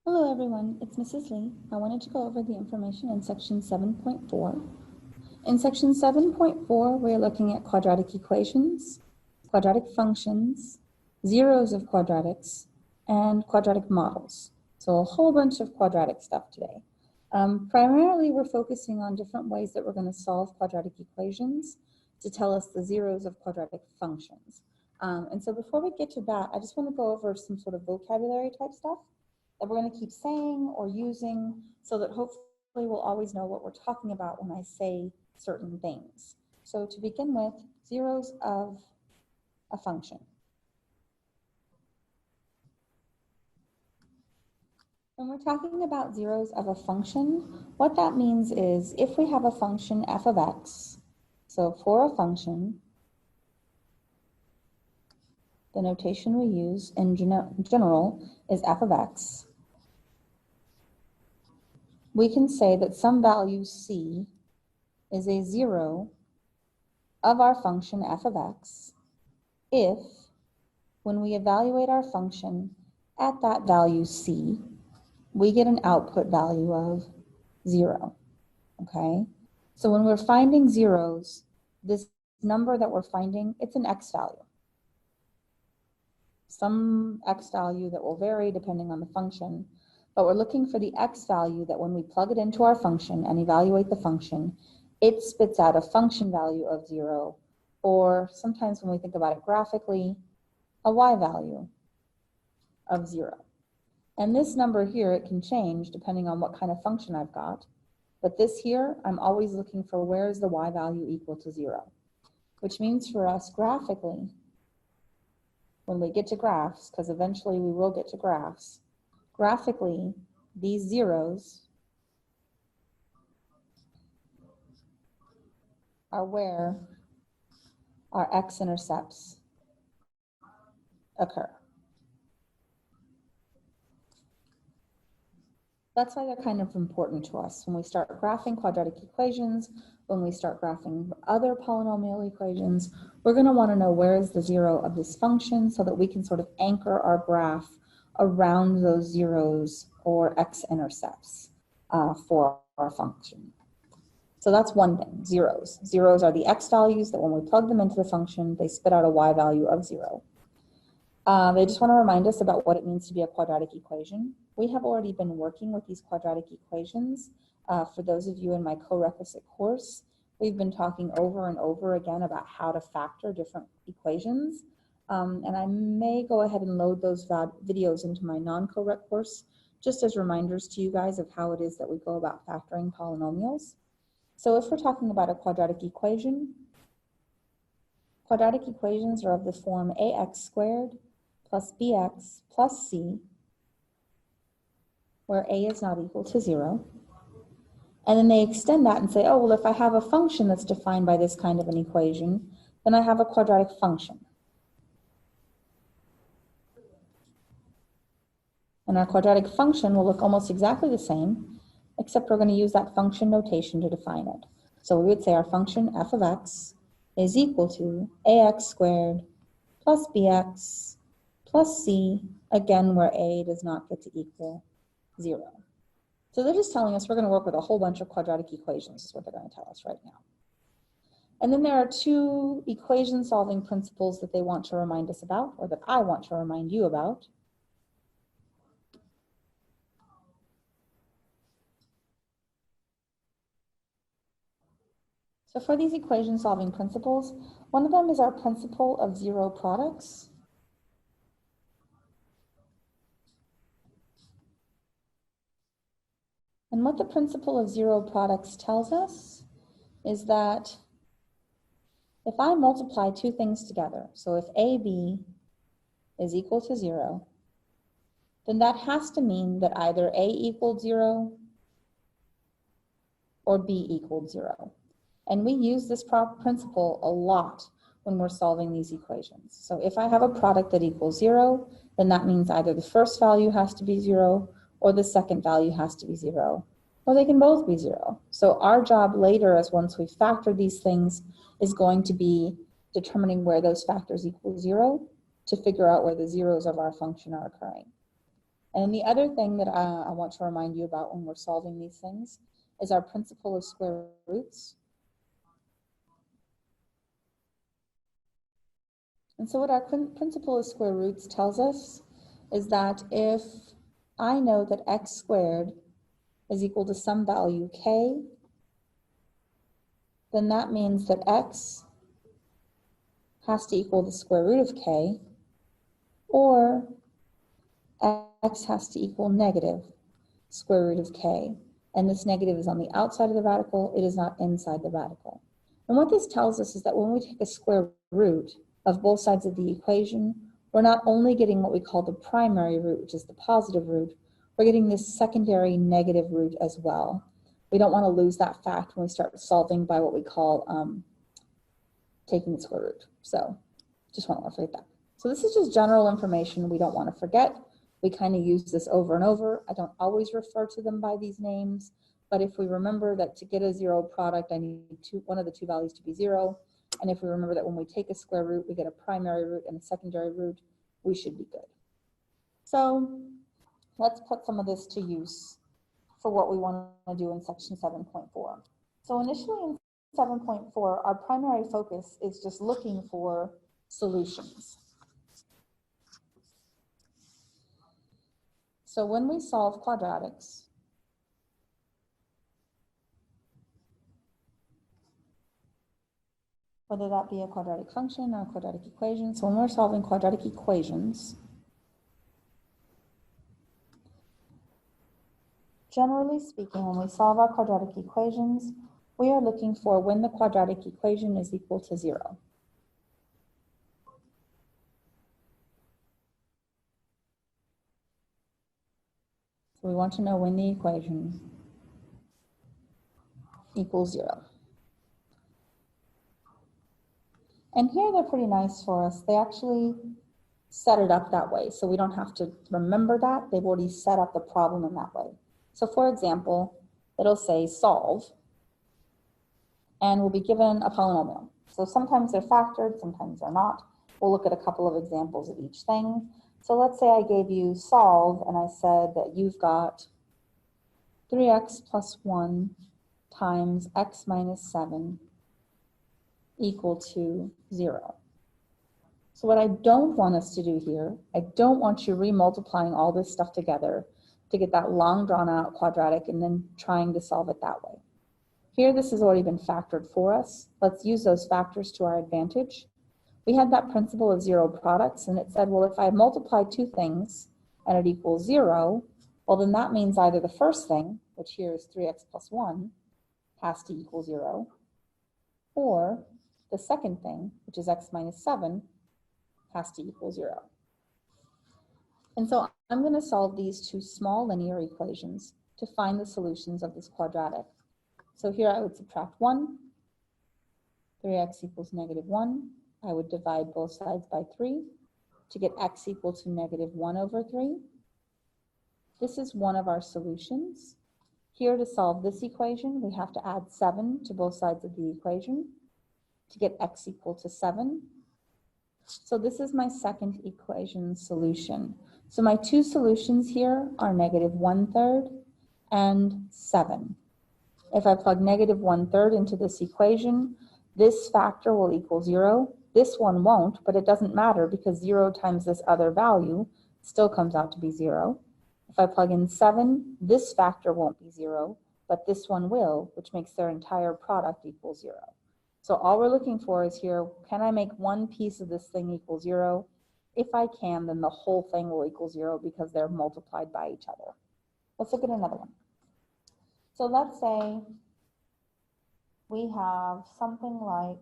Hello everyone, it's Mrs. Lee. I wanted to go over the information in section 7.4. In section 7.4, we're looking at quadratic equations, quadratic functions, zeros of quadratics, and quadratic models. So a whole bunch of quadratic stuff today. Primarily, we're focusing on different ways that we're going to solve quadratic equations to tell us the zeros of quadratic functions. And so before we get to that, I just want to go over some sort of vocabulary type stuff that we're going to keep saying or using so that hopefully we'll always know what we're talking about when I say certain things. So to begin with, zeros of a function. When we're talking about zeros of a function, what that means is if we have a function f of x, so for a function, the notation we use in general is f of x, we can say that some value c is a zero of our function f of x if, when we evaluate our function at that value c, we get an output value of 0, okay? So when we're finding zeros, this number that we're finding, it's an x value. Some x value that will vary depending on the function, but we're looking for the x value that when we plug it into our function and evaluate the function, it spits out a function value of 0, or sometimes when we think about it graphically, a y value of 0. And this number here, it can change depending on what kind of function I've got. But this here, I'm always looking for where is the y value equal to 0, which means for us graphically, when we get to graphs, because eventually we will get to graphs, graphically, these zeros are where our x-intercepts occur. That's why they're kind of important to us. When we start graphing quadratic equations, when we start graphing other polynomial equations, we're going to want to know where is the zero of this function so that we can sort of anchor our graph around those zeros or x-intercepts for our function. So that's one thing, zeros. Zeros are the x values that when we plug them into the function, they spit out a y value of 0. They just want to remind us about what it means to be a quadratic equation. We have already been working with these quadratic equations. For those of you in my co-requisite course, we've been talking over and over again about how to factor different equations. And I may go ahead and load those videos into my non-co-req course, just as reminders to you guys of how it is that we go about factoring polynomials. So if we're talking about a quadratic equation, quadratic equations are of the form ax squared plus bx plus c, where a is not equal to 0. And then they extend that and say, oh, well, if I have a function that's defined by this kind of an equation, then I have a quadratic function. And our quadratic function will look almost exactly the same, except we're going to use that function notation to define it. So we would say our function f of x is equal to ax squared plus bx plus c, again, where a does not get to equal 0. So they're just telling us we're going to work with a whole bunch of quadratic equations is what they're going to tell us right now. And then there are two equation solving principles that they want to remind us about, or that I want to remind you about. So for these equation solving principles, one of them is our principle of zero products. And what the principle of zero products tells us is that if I multiply two things together, so if AB is equal to 0, then that has to mean that either A equaled 0 or B equaled 0. And we use this principle a lot when we're solving these equations. So if I have a product that equals 0, then that means either the first value has to be 0 or the second value has to be 0, or they can both be 0. So our job later, as once we factor these things, is going to be determining where those factors equal 0 to figure out where the zeros of our function are occurring. And the other thing that I want to remind you about when we're solving these things is our principle of square roots. And so what our principle of square roots tells us is that if I know that x squared is equal to some value k, then that means that x has to equal the square root of k, or x has to equal negative square root of k. And this negative is on the outside of the radical, it is not inside the radical. And what this tells us is that when we take a square root of both sides of the equation, we're not only getting what we call the primary root, which is the positive root, we're getting this secondary negative root as well. We don't want to lose that fact when we start solving by what we call taking the square root. So just want to forget that. So this is just general information we don't want to forget. We kind of use this over and over. I don't always refer to them by these names, but if we remember that to get a zero product, I need one of the two values to be 0. And if we remember that when we take a square root, we get a primary root and a secondary root, we should be good. So let's put some of this to use for what we want to do in section 7.4. So initially in 7.4, our primary focus is just looking for solutions. So when we solve quadratics, whether that be a quadratic function or a quadratic equation, so when we're solving quadratic equations, generally speaking, when we solve our quadratic equations, we are looking for when the quadratic equation is equal to 0. So we want to know when the equation equals 0. And here they're pretty nice for us. They actually set it up that way, so we don't have to remember that. They've already set up the problem in that way. So for example, it'll say solve, and we'll be given a polynomial. So sometimes they're factored, sometimes they're not. We'll look at a couple of examples of each thing. So let's say I gave you solve, and I said that you've got 3x plus 1 times x minus 7 equal to 0. So what I don't want us to do here, I don't want you remultiplying all this stuff together to get that long drawn out quadratic and then trying to solve it that way. Here, this has already been factored for us. Let's use those factors to our advantage. We had that principle of zero products, and it said, well, if I multiply two things and it equals 0, well, then that means either the first thing, which here is 3x plus 1, has to equal 0, or the second thing, which is x minus 7, has to equal 0. And so I'm going to solve these two small linear equations to find the solutions of this quadratic. So here I would subtract 1, 3x equals negative 1. I would divide both sides by 3 to get x equal to negative 1 over 3. This is one of our solutions. Here to solve this equation, we have to add 7 to both sides of the equation to get x equal to 7. So this is my second equation solution. So my two solutions here are negative 1/3 and 7. If I plug negative 1/3 into this equation, this factor will equal 0. This one won't, but it doesn't matter because 0 times this other value still comes out to be 0. If I plug in 7, this factor won't be 0, but this one will, which makes their entire product equal 0. So all we're looking for is here, can I make one piece of this thing equal 0? If I can, then the whole thing will equal 0 because they're multiplied by each other. Let's look at another one. So let's say we have something like,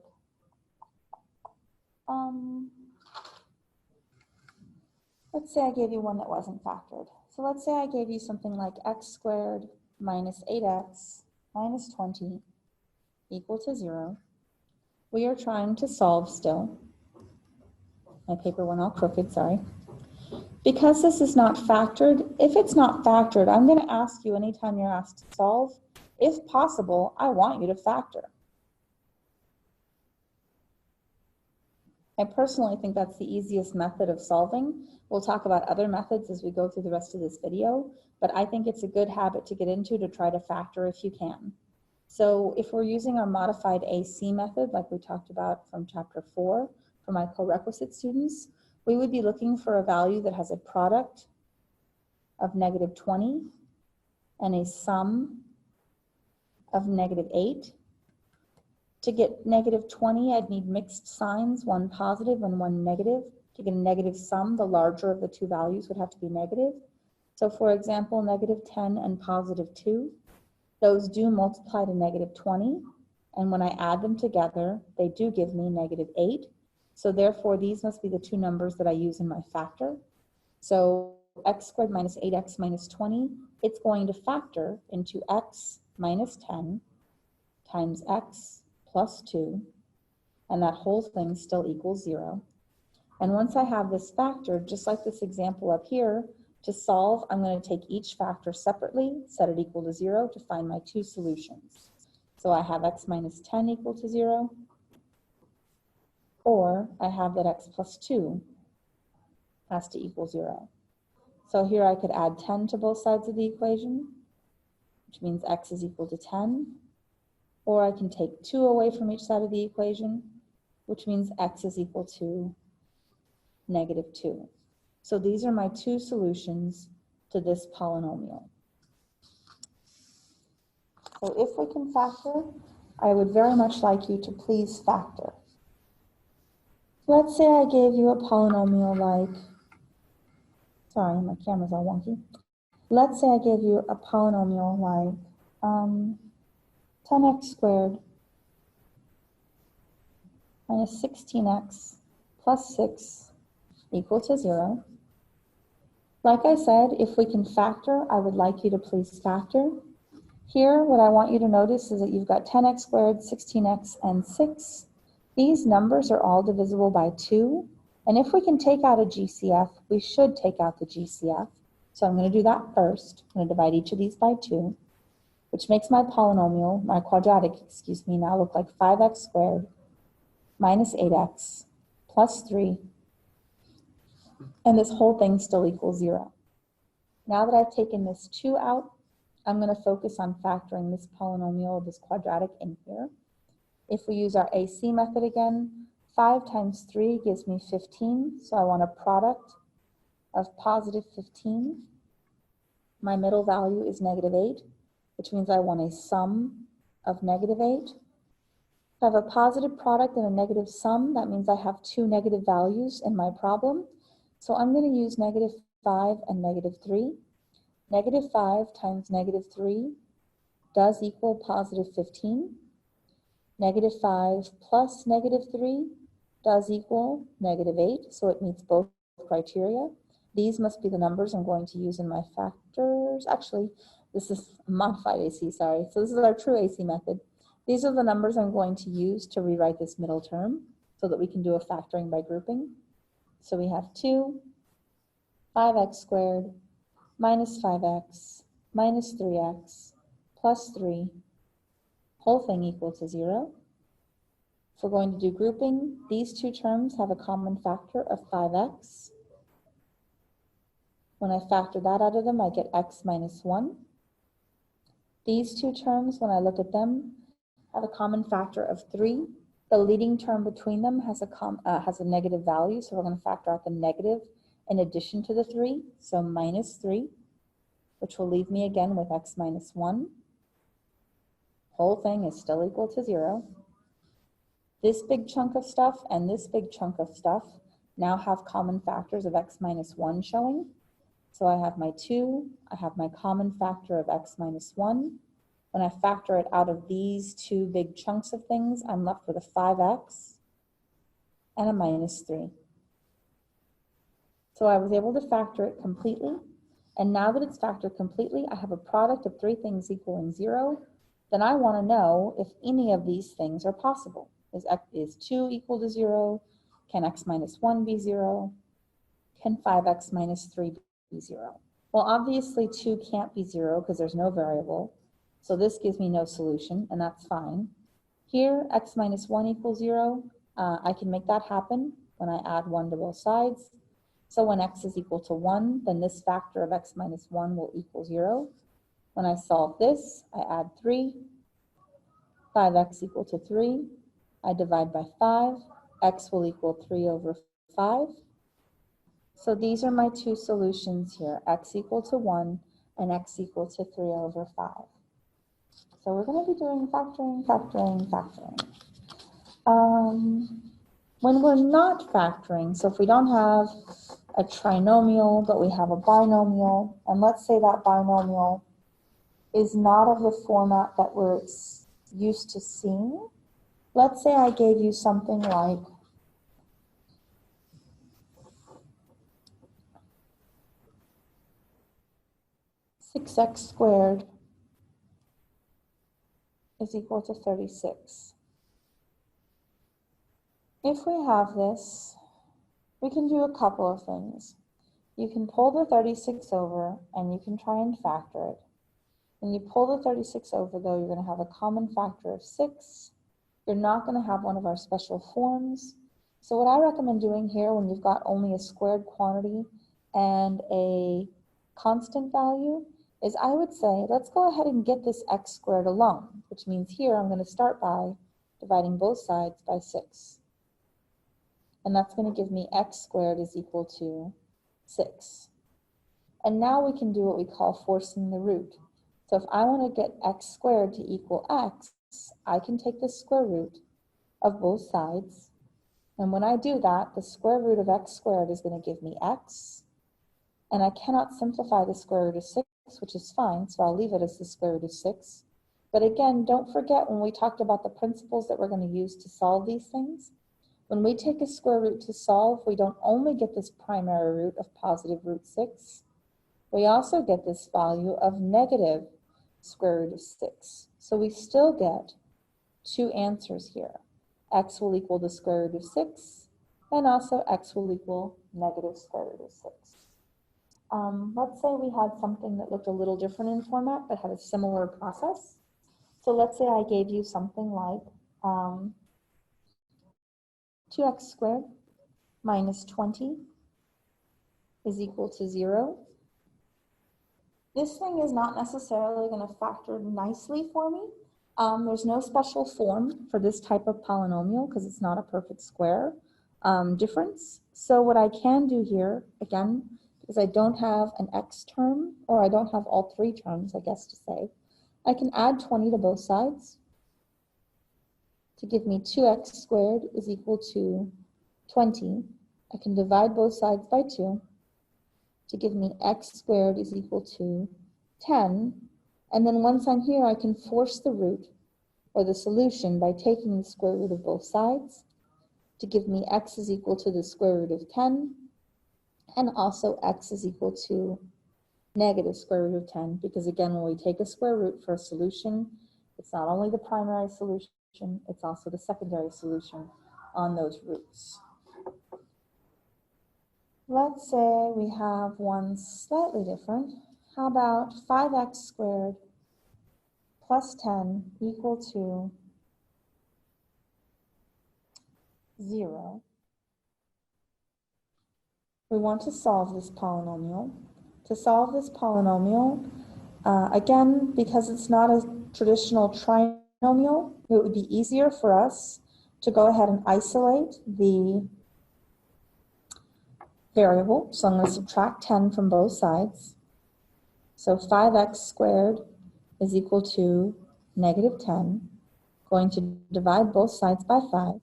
let's say I gave you one that wasn't factored. So let's say I gave you something like x squared minus 8x minus 20 equal to 0. We are trying to solve still. My paper went all crooked, sorry. Because this is not factored, if it's not factored, I'm going to ask you anytime you're asked to solve, if possible, I want you to factor. I personally think that's the easiest method of solving. We'll talk about other methods as we go through the rest of this video, but I think it's a good habit to get into to try to factor if you can. So if we're using our modified AC method, like we talked about from chapter 4 for my co-requisite students, we would be looking for a value that has a product of negative 20 and a sum of negative 8. To get negative 20, I'd need mixed signs, one positive and one negative. To get a negative sum, the larger of the two values would have to be negative. So for example, negative 10 and positive 2, those do multiply to negative 20. And when I add them together, they do give me negative 8. So therefore, these must be the two numbers that I use in my factor. So x squared minus 8x minus 20, it's going to factor into x minus 10 times x plus 2, and that whole thing still equals 0. And once I have this factor, just like this example up here, to solve, I'm going to take each factor separately, set it equal to 0 to find my two solutions. So I have x minus 10 equal to 0, or I have that x plus 2 has to equal 0. So here I could add 10 to both sides of the equation, which means x is equal to 10. Or I can take 2 away from each side of the equation, which means x is equal to negative 2. So these are my two solutions to this polynomial. So if we can factor, I would very much like you to please factor. Let's say I gave you a polynomial like, sorry, my camera's all wonky. Let's say I gave you a polynomial like 10x squared minus 16x plus 6 equal to 0. Like I said, if we can factor, I would like you to please factor. Here, what I want you to notice is that you've got 10x squared, 16x, and 6. These numbers are all divisible by 2. And if we can take out a GCF, we should take out the GCF. So I'm going to do that first. I'm going to divide each of these by 2, which makes my polynomial, my quadratic, excuse me, now look like 5x squared minus 8x plus 3. And this whole thing still equals 0. Now that I've taken this 2 out, I'm going to focus on factoring this polynomial, this quadratic in here. If we use our AC method again, 5 times 3 gives me 15. So I want a product of positive 15. My middle value is negative 8, which means I want a sum of negative 8. If I have a positive product and a negative sum, that means I have two negative values in my problem. So I'm going to use negative 5 and negative 3. Negative 5 times negative 3 does equal positive 15. Negative 5 plus negative 3 does equal negative 8, so it meets both criteria. These must be the numbers I'm going to use in my factors. Actually, this is modified AC, sorry. So this is our true AC method. These are the numbers I'm going to use to rewrite this middle term so that we can do a factoring by grouping. So we have 2, 5x squared, minus 5x, minus 3x, plus 3, whole thing equal to 0. If we're going to do grouping, these two terms have a common factor of 5x. When I factor that out of them, I get x minus 1. These two terms, when I look at them, have a common factor of 3. The leading term between them has a negative value, so we're going to factor out the negative in addition to the 3, so minus 3, which will leave me again with x minus 1. Whole thing is still equal to 0. This big chunk of stuff and this big chunk of stuff now have common factors of x minus 1 showing. So I have my 2, I have my common factor of x minus 1. When I factor it out of these two big chunks of things, I'm left with a 5x and a minus 3. So I was able to factor it completely. And now that it's factored completely, I have a product of three things equaling 0. Then I want to know if any of these things are possible. Is 2 equal to 0? Can x minus 1 be 0? Can 5x minus 3 be 0? Well, obviously 2 can't be 0 because there's no variable. So this gives me no solution, and that's fine. Here, x minus 1 equals 0. I can make that happen when I add 1 to both sides. So when x is equal to 1, then this factor of x minus 1 will equal 0. When I solve this, I add 3. 5x equal to 3. I divide by 5. X will equal 3 over 5. So these are my two solutions here, x equal to 1 and x equal to 3 over 5. So we're going to be doing factoring, factoring, factoring. When we're not factoring, so if we don't have a trinomial, but we have a binomial, and let's say that binomial is not of the format that we're used to seeing. Let's say I gave you something like 6x squared is equal to 36. If we have this, we can do a couple of things. You can pull the 36 over and you can try and factor it. When you pull the 36 over, though, you're going to have a common factor of 6. You're not going to have one of our special forms. So what I recommend doing here when you've got only a squared quantity and a constant value is I would say, let's go ahead and get this x squared alone, which means here I'm going to start by dividing both sides by 6. And that's going to give me x squared is equal to 6. And now we can do what we call forcing the root. So if I want to get x squared to equal x, I can take the square root of both sides. And when I do that, the square root of x squared is going to give me x. And I cannot simplify the square root of 6, which is fine, so I'll leave it as the square root of 6. But again, don't forget when we talked about the principles that we're going to use to solve these things, when we take a square root to solve, we don't only get this primary root of positive root 6, we also get this value of negative square root of 6. So we still get two answers here. X will equal the square root of 6, and also x will equal negative square root of 6. Let's say we had something that looked a little different in format, but had a similar process. So let's say I gave you something like 2x squared minus 20 is equal to 0. This thing is not necessarily going to factor nicely for me. There's no special form for this type of polynomial because it's not a perfect square difference. So what I can do here, again, because I don't have an x term, or I don't have all three terms, I guess to say, I can add 20 to both sides to give me 2x squared is equal to 20. I can divide both sides by 2 to give me x squared is equal to 10. And then once I'm here, I can force the root, or the solution, by taking the square root of both sides to give me x is equal to the square root of 10, and also x is equal to negative square root of 10, because again, when we take a square root for a solution, it's not only the primary solution, it's also the secondary solution on those roots. Let's say we have one slightly different. How about 5x squared plus 10 equal to 0. We want to solve this polynomial. To solve this polynomial, again, because it's not a traditional trinomial, it would be easier for us to go ahead and isolate the variable. So I'm going to subtract 10 from both sides. So 5x squared is equal to negative 10. Going to divide both sides by 5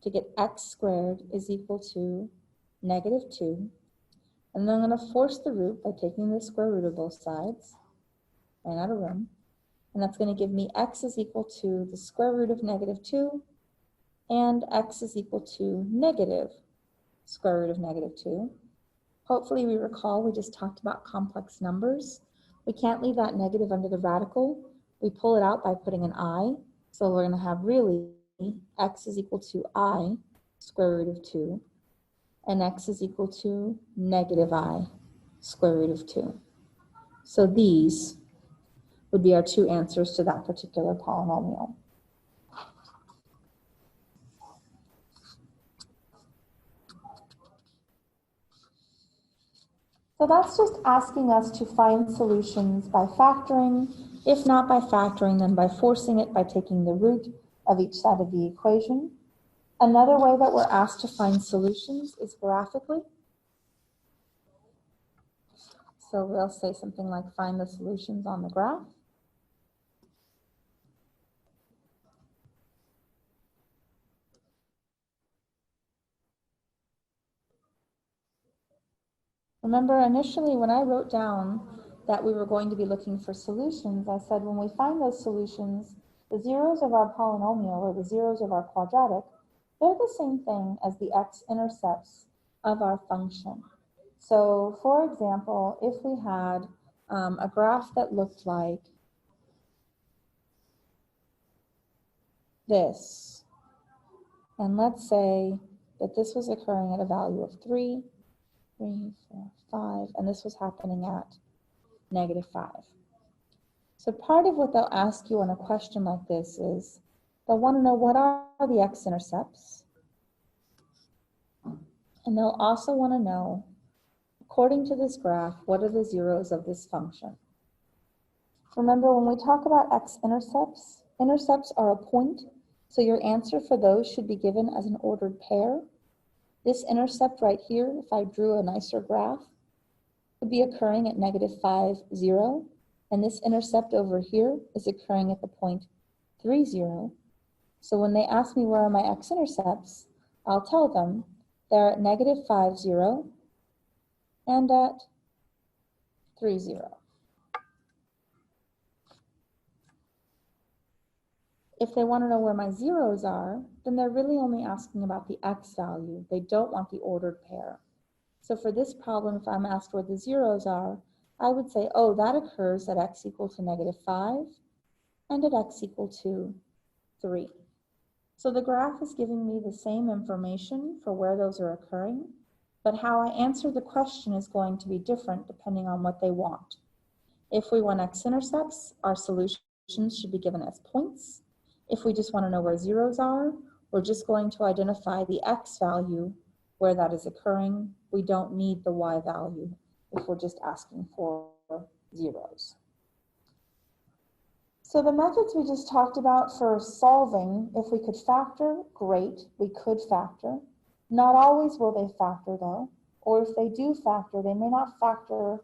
to get x squared is equal to negative 2. And then I'm going to force the root by taking the square root of both sides. Ran out of room. And that's going to give me x is equal to the square root of negative 2 and x is equal to negative square root of negative 2. Hopefully we recall we just talked about complex numbers. We can't leave that negative under the radical. We pull it out by putting an I. So we're going to have really x is equal to I square root of 2 and x is equal to negative I square root of 2. So these would be our two answers to that particular polynomial. So that's just asking us to find solutions by factoring. If not by factoring, then by forcing it by taking the root of each side of the equation. Another way that we're asked to find solutions is graphically. So we'll say something like find the solutions on the graph. Remember, initially when I wrote down that we were going to be looking for solutions, I said when we find those solutions, the zeros of our polynomial or the zeros of our quadratic, they're the same thing as the x-intercepts of our function. So for example, if we had a graph that looked like this, and let's say that this was occurring at a value of 3, 3, 4, 5, and this was happening at negative 5. So part of what they'll ask you on a question like this is they'll want to know what are the x-intercepts, and they'll also want to know, according to this graph, what are the zeros of this function. Remember, when we talk about x-intercepts, intercepts are a point, so your answer for those should be given as an ordered pair. This intercept right here, if I drew a nicer graph, would be occurring at negative 5, 0. And this intercept over here is occurring at the point 3, 0. So when they ask me where are my x-intercepts, I'll tell them they're at negative 5, 0 and at 3, 0. If they want to know where my zeros are, then they're really only asking about the x value. They don't want the ordered pair. So for this problem, if I'm asked where the zeros are, I would say, oh, that occurs at x equal to negative 5 and at x equal to 3. So the graph is giving me the same information for where those are occurring, but how I answer the question is going to be different depending on what they want. If we want x-intercepts, our solutions should be given as points. If we just want to know where zeros are, we're just going to identify the x value where that is occurring. We don't need the y value if we're just asking for zeros. So the methods we just talked about for solving, if we could factor, great, we could factor. Not always will they factor though, or if they do factor, they may not factor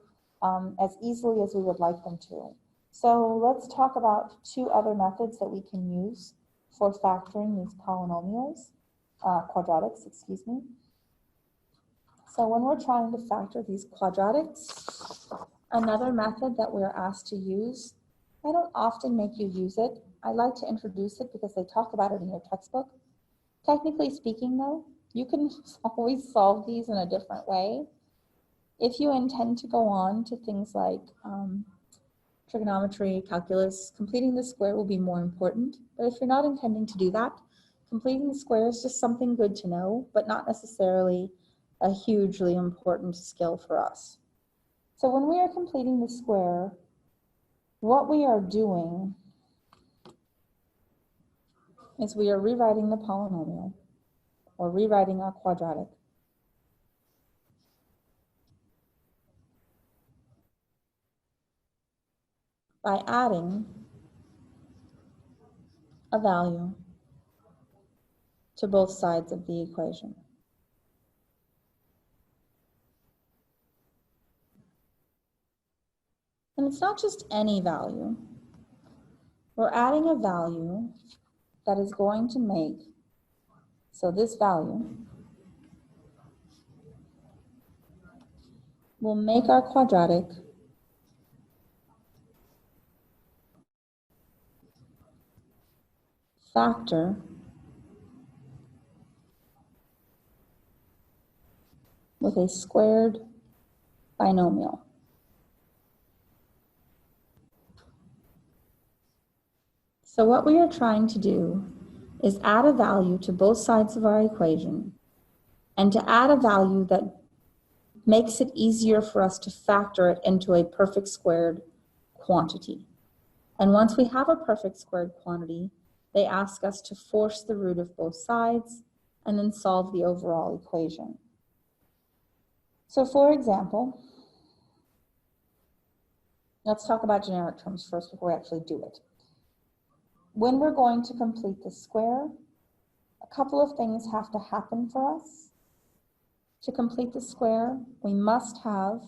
as easily as we would like them to. So let's talk about two other methods that we can use for factoring these polynomials, quadratics, excuse me. So when we're trying to factor these quadratics, another method that we're asked to use, I don't often make you use it. I like to introduce it because they talk about it in your textbook. Technically speaking though, you can always solve these in a different way. If you intend to go on to things like trigonometry, calculus, completing the square will be more important. But if you're not intending to do that, completing the square is just something good to know, but not necessarily a hugely important skill for us. So when we are completing the square, what we are doing is we are rewriting the polynomial or rewriting our quadratic by adding a value to both sides of the equation. And it's not just any value. We're adding a value that is going to make, so this value will make our quadratic factor with a squared binomial. So what we are trying to do is add a value to both sides of our equation, and to add a value that makes it easier for us to factor it into a perfect squared quantity. And once we have a perfect squared quantity, they ask us to force the root of both sides and then solve the overall equation. So for example, let's talk about generic terms first before we actually do it. When we're going to complete the square, a couple of things have to happen for us. To complete the square, we must have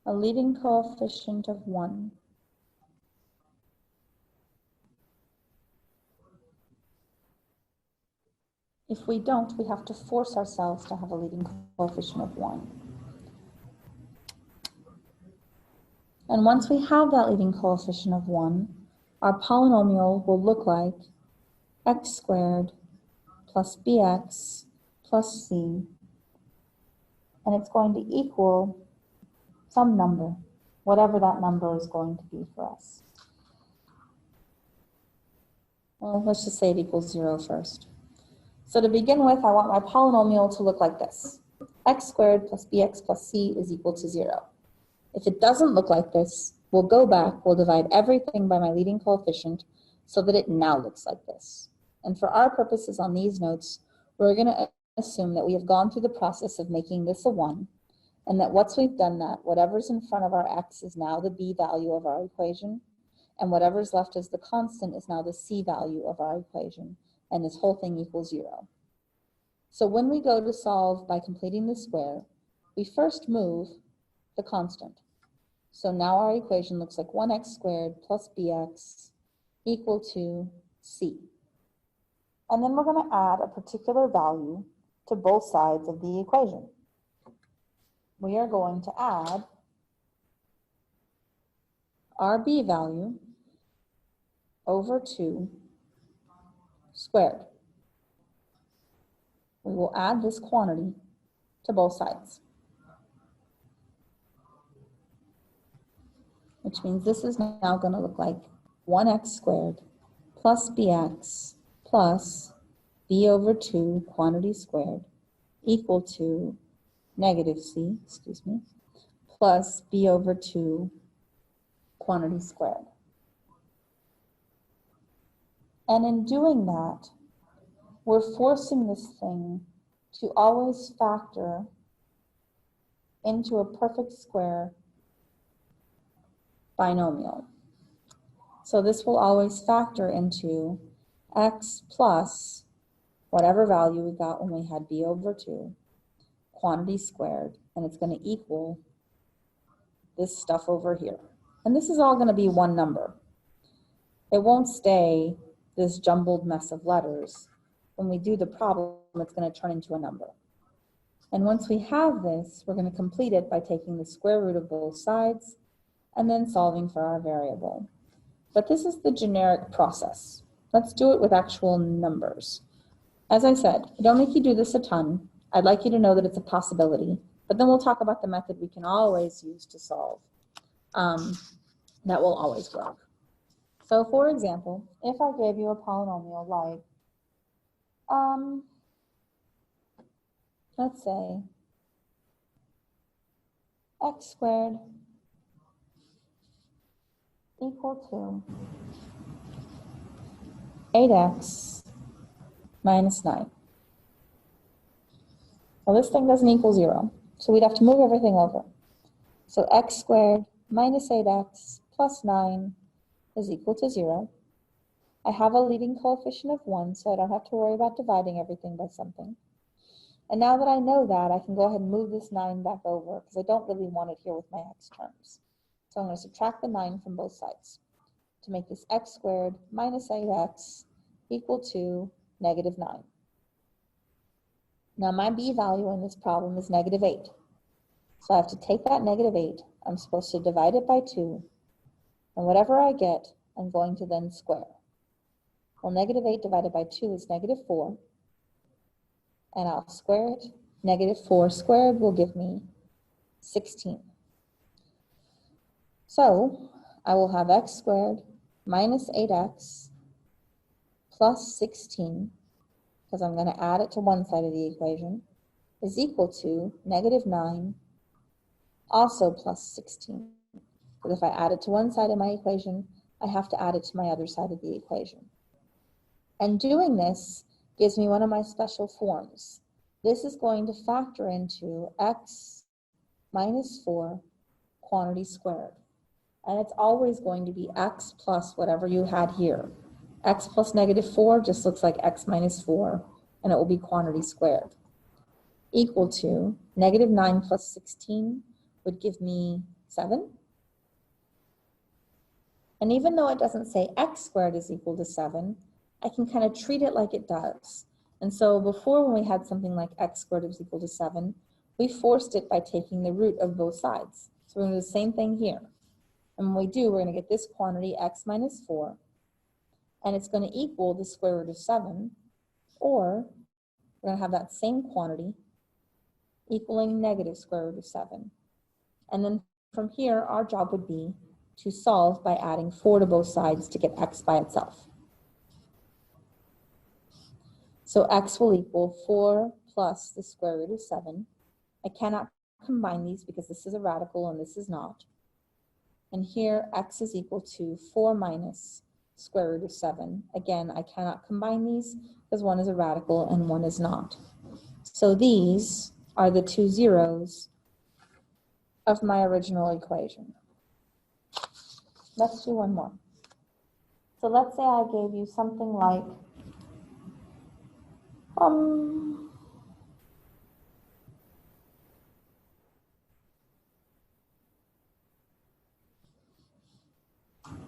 a leading coefficient of 1. If we don't, we have to force ourselves to have a leading coefficient of 1. And once we have that leading coefficient of 1, our polynomial will look like x squared plus bx plus c, and it's going to equal some number, whatever that number is going to be for us. Well, let's just say it equals 0 first. So to begin with, I want my polynomial to look like this. X squared plus bx plus c is equal to 0. If it doesn't look like this, we'll go back, we'll divide everything by my leading coefficient so that it now looks like this. And for our purposes on these notes, we're going to assume that we have gone through the process of making this a 1, and that once we've done that, whatever's in front of our x is now the b value of our equation, and whatever's left as the constant is now the c value of our equation, and this whole thing equals 0. So when we go to solve by completing the square, we first move the constant. So now our equation looks like 1x squared plus bx equal to c. And then we're going to add a particular value to both sides of the equation. We are going to add our b value over 2 squared. We will add this quantity to both sides, which means this is now going to look like 1x squared plus bx plus b over 2 quantity squared equal to negative c, plus b over 2 quantity squared. And in doing that, we're forcing this thing to always factor into a perfect square binomial. So this will always factor into x plus whatever value we got when we had b over 2, quantity squared, and it's going to equal this stuff over here. And this is all going to be one number. It won't stay this jumbled mess of letters. When we do the problem, it's going to turn into a number. And once we have this, we're going to complete it by taking the square root of both sides and then solving for our variable. But this is the generic process. Let's do it with actual numbers. As I said, I don't make you do this a ton. I'd like you to know that it's a possibility, but then we'll talk about the method we can always use to solve. That will always work. So for example, if I gave you a polynomial like, let's say x squared equal to 8x minus 9. Well, this thing doesn't equal 0, so we'd have to move everything over. So x squared minus 8x plus 9 is equal to 0. I have a leading coefficient of 1, so I don't have to worry about dividing everything by something. And now that I know that, I can go ahead and move this 9 back over, because I don't really want it here with my x terms. So I'm going to subtract the 9 from both sides to make this x squared minus 8x equal to negative 9. Now my b value in this problem is negative 8. So I have to take that negative 8, I'm supposed to divide it by 2, and whatever I get I'm going to then square. Well, negative 8 divided by 2 is negative 4, and I'll square it. Negative 4 squared will give me 16. So I will have x squared minus 8x plus 16, because I'm going to add it to one side of the equation, is equal to negative 9, also plus 16. But if I add it to one side of my equation, I have to add it to my other side of the equation. And doing this gives me one of my special forms. This is going to factor into x minus 4 quantity squared. And it's always going to be x plus whatever you had here. X plus negative 4 just looks like x minus 4, and it will be quantity squared. Equal to negative 9 plus 16 would give me 7. And even though it doesn't say x squared is equal to 7, I can kind of treat it like it does. And so before, when we had something like x squared is equal to 7, we forced it by taking the root of both sides. So we're going to do the same thing here. And when we do, we're going to get this quantity, x minus 4, and it's going to equal the square root of 7, or we're going to have that same quantity equaling negative square root of 7. And then from here, our job would be to solve by adding 4 to both sides to get x by itself. So x will equal 4 plus the square root of 7. I cannot combine these because this is a radical and this is not. And here, x is equal to 4 minus square root of 7. Again, I cannot combine these because one is a radical and one is not. So these are the two zeros of my original equation. Let's do one more. So let's say I gave you something like,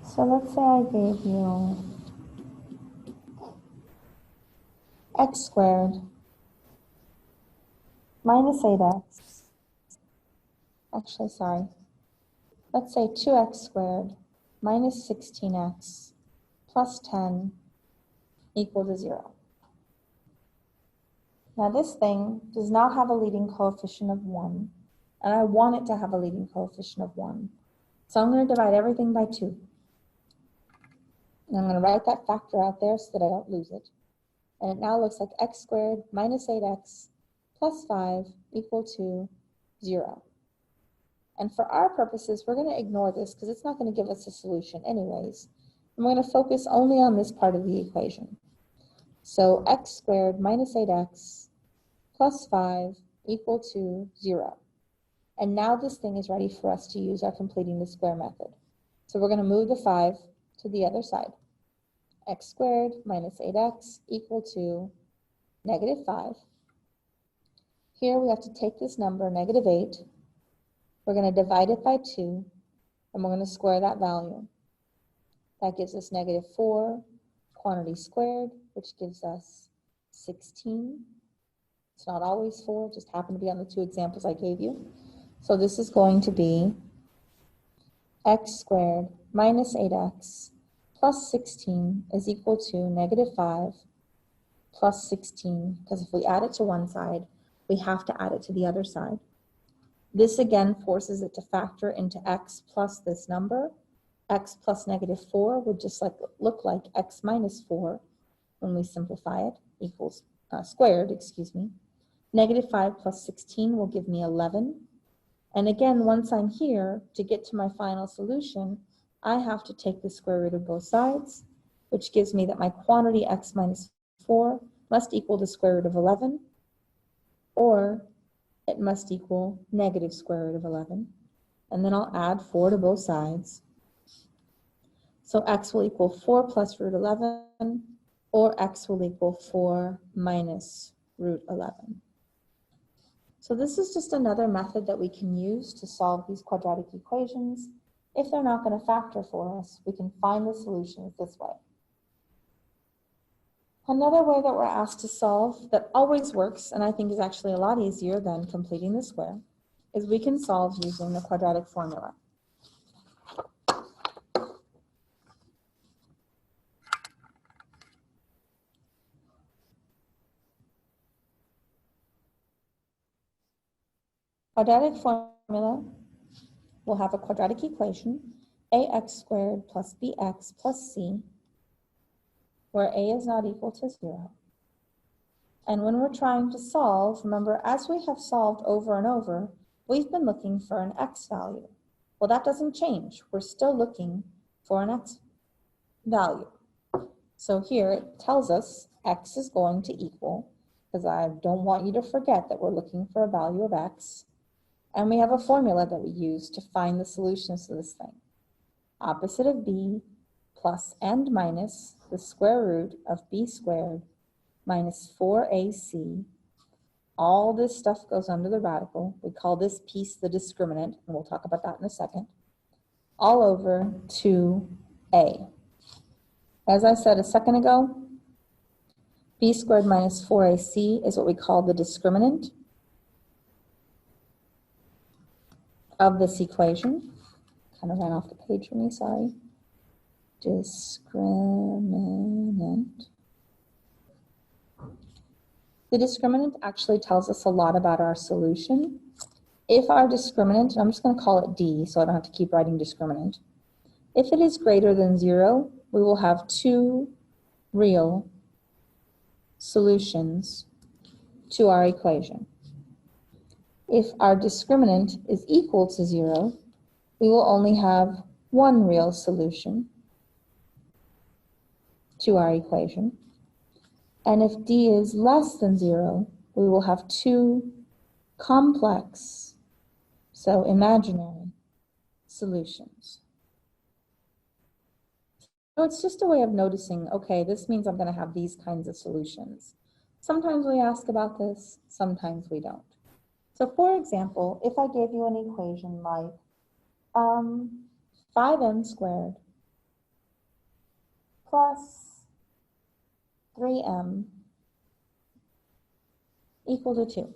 so let's say I gave you x squared minus 8x. Actually, sorry. Let's say 2x squared minus 16x plus 10 equal to 0. Now this thing does not have a leading coefficient of 1, and I want it to have a leading coefficient of 1. So I'm going to divide everything by 2. And I'm going to write that factor out there so that I don't lose it. And it now looks like x squared minus 8x plus 5 equal to 0. And for our purposes, we're going to ignore this because it's not going to give us a solution anyways. And we're going to focus only on this part of the equation. So x squared minus 8x plus 5 equal to 0. And now this thing is ready for us to use our completing the square method. So we're going to move the 5 to the other side. X squared minus 8x equal to negative 5. Here we have to take this number, negative 8. We're going to divide it by 2, and we're going to square that value. That gives us negative 4 quantity squared, which gives us 16. It's not always 4, it just happened to be on the two examples I gave you. So this is going to be x squared minus 8x plus 16 is equal to negative 5 plus 16, because if we add it to one side, we have to add it to the other side. This again forces it to factor into x plus this number. X plus negative 4 would just look like x minus 4 when we simplify it, equals squared, excuse me. Negative 5 plus 16 will give me 11. And again, once I'm here, to get to my final solution, I have to take the square root of both sides, which gives me that my quantity x minus 4 must equal the square root of 11, or it must equal negative square root of 11. And then I'll add 4 to both sides. So x will equal 4 plus root 11, or x will equal 4 minus root 11. So this is just another method that we can use to solve these quadratic equations. If they're not going to factor for us, we can find the solutions this way. Another way that we're asked to solve that always works, and I think is actually a lot easier than completing the square, is we can solve using the quadratic formula. Quadratic formula will have a quadratic equation, ax squared plus bx plus c, where a is not equal to 0. And when we're trying to solve, remember, as we have solved over and over, we've been looking for an x value. Well, that doesn't change. We're still looking for an x value. So here it tells us x is going to equal, because I don't want you to forget that we're looking for a value of x. And we have a formula that we use to find the solutions to this thing. Opposite of b plus and minus the square root of b squared minus 4ac. All this stuff goes under the radical. We call this piece the discriminant, and we'll talk about that in a second. All over 2a. As I said a second ago, b squared minus 4ac is what we call the discriminant of this equation. Kind of ran off the page for me, sorry. Discriminant. The discriminant actually tells us a lot about our solution. If our discriminant, I'm just going to call it d so I don't have to keep writing discriminant. If it is greater than 0, we will have 2 real solutions to our equation. If our discriminant is equal to 0, we will only have 1 real solution to our equation. And if d is less than 0, we will have 2 complex, so imaginary, solutions. So it's just a way of noticing, okay, this means I'm going to have these kinds of solutions. Sometimes we ask about this, sometimes we don't. So for example, if I gave you an equation like 5m squared plus 3m equal to 2.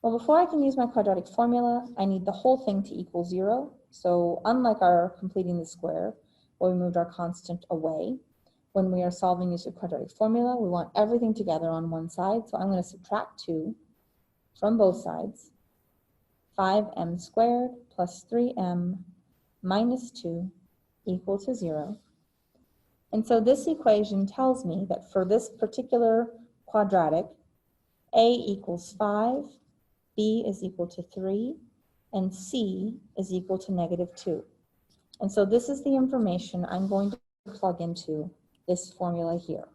Well, before I can use my quadratic formula, I need the whole thing to equal 0. So unlike our completing the square, where we moved our constant away, when we are solving using a quadratic formula, we want everything together on one side. So I'm going to subtract 2 from both sides. 5m squared plus 3m minus 2 equal to 0. And so this equation tells me that for this particular quadratic, a equals 5, b is equal to 3, and c is equal to -2. And so this is the information I'm going to plug into this formula here.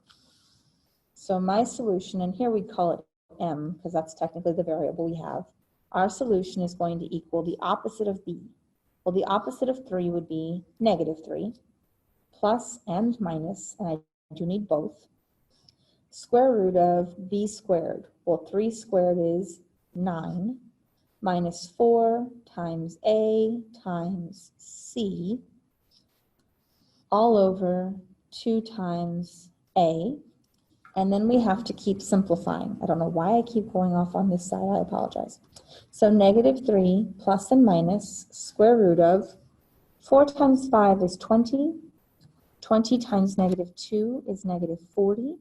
So my solution, and here we call it m, because that's technically the variable we have, our solution is going to equal the opposite of b. Well, the opposite of 3 would be -3. Plus and minus, and I do need both. Square root of b squared. Well, 3 squared is 9, minus 4 times a times c, all over 2 times a. And then we have to keep simplifying. I don't know why I keep going off on this side, I apologize. So -3 plus and minus square root of 4 times 5 is 20. 20 times -2 is -40.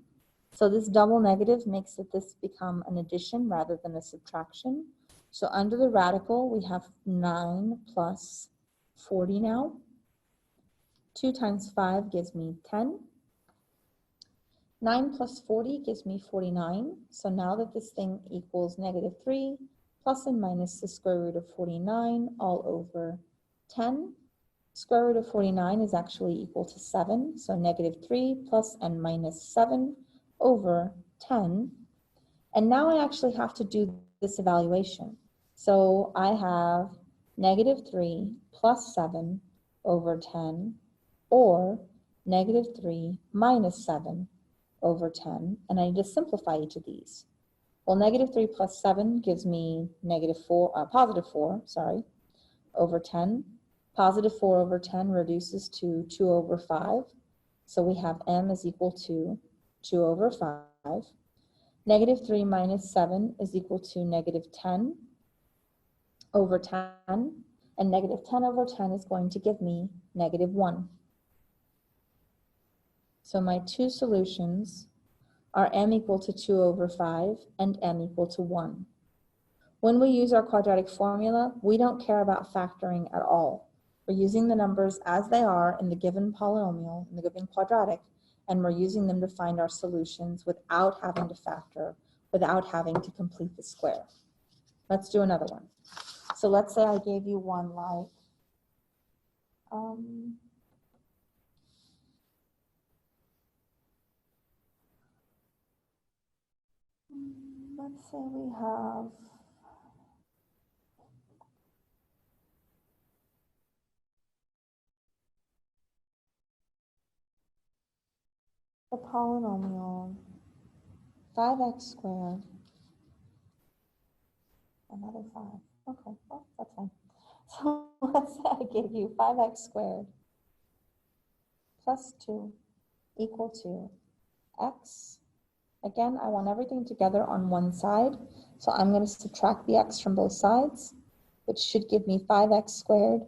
So this double negative makes this become an addition rather than a subtraction. So under the radical, we have 9 plus 40 now. 2 times 5 gives me 10. 9 plus 40 gives me 49. So now that this thing equals -3 plus and minus the square root of 49 all over 10. Square root of 49 is actually equal to 7, so -3 plus and minus 7 over 10. And now I actually have to do this evaluation. So I have -3 plus 7 over 10, or -3 minus 7 over 10, and I need to simplify each of these. Well, -3 plus 7 gives me positive 4, over 10. Positive 4 over 10 reduces to 2 over 5. So we have m is equal to 2 over 5. -3 minus 7 is equal to -10 over 10. And -10 over 10 is going to give me -1. So my two solutions are m equal to 2 over 5 and m equal to 1. When we use our quadratic formula, we don't care about factoring at all. We're using the numbers as they are in the given polynomial, in the given quadratic, and we're using them to find our solutions without having to factor, without having to complete the square. Let's do another one. So let's say I gave you one like, let's say we have the polynomial 5x squared, another 5. Okay, well, that's fine. So let's say I gave you 5x squared plus 2 equal to x. Again, I want everything together on one side, so I'm going to subtract the x from both sides, which should give me 5x squared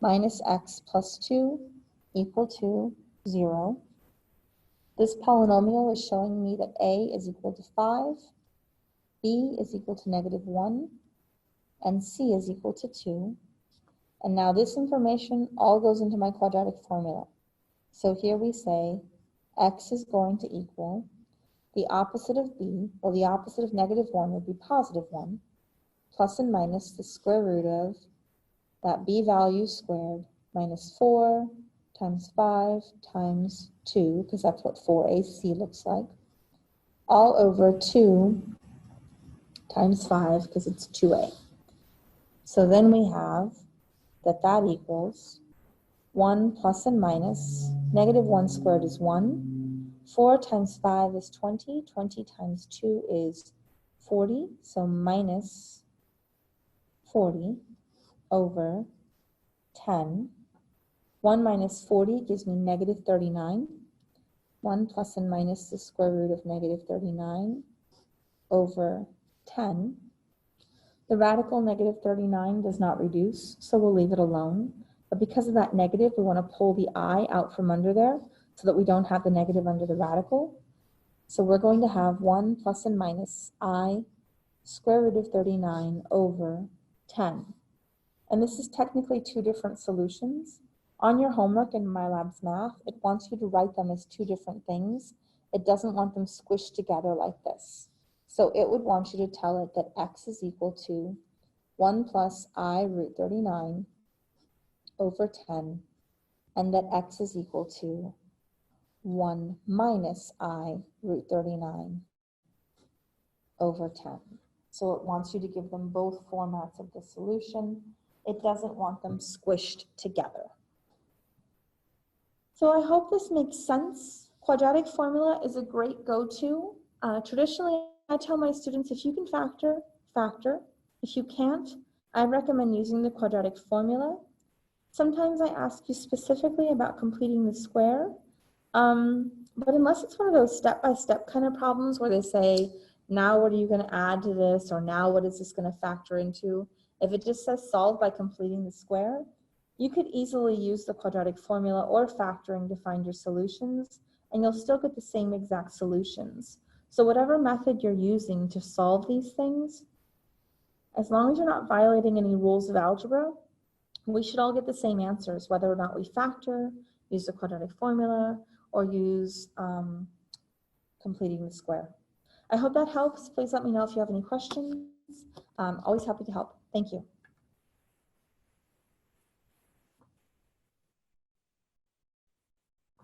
minus x plus 2 equal to 0. This polynomial is showing me that a is equal to 5, b is equal to -1, and c is equal to 2. And now this information all goes into my quadratic formula. So here we say x is going to equal the opposite of b, well, the opposite of -1 would be +1, plus and minus the square root of that b value squared minus 4 times 5 times 2, because that's what 4ac looks like, all over 2 times 5, because it's 2a. So then we have that equals 1 plus and minus, -1 squared is 1, 4 times 5 is 20, 20 times 2 is 40, so minus 40 over 10. 1 minus 40 gives me -39. 1 plus and minus the square root of -39 over 10. The radical -39 does not reduce, so we'll leave it alone. But because of that negative, we want to pull the I out from under there so that we don't have the negative under the radical. So we're going to have 1 plus and minus I square root of 39 over 10. And this is technically two different solutions. On your homework in MyLabs Math, it wants you to write them as two different things. It doesn't want them squished together like this. So it would want you to tell it that x is equal to 1 plus I root 39 over 10, and that x is equal to 1 minus I root 39 over 10. So it wants you to give them both formats of the solution. It doesn't want them squished together. So I hope this makes sense. Quadratic formula is a great go-to. Traditionally, I tell my students, if you can factor, factor. If you can't, I recommend using the quadratic formula. Sometimes I ask you specifically about completing the square, but unless it's one of those step-by-step kind of problems where they say, now what are you going to add to this, or now what is this going to factor into? If it just says solve by completing the square, you could easily use the quadratic formula or factoring to find your solutions, and you'll still get the same exact solutions. So whatever method you're using to solve these things, as long as you're not violating any rules of algebra, we should all get the same answers, whether or not we factor, use the quadratic formula, or use completing the square. I hope that helps. Please let me know if you have any questions. Always happy to help. Thank you.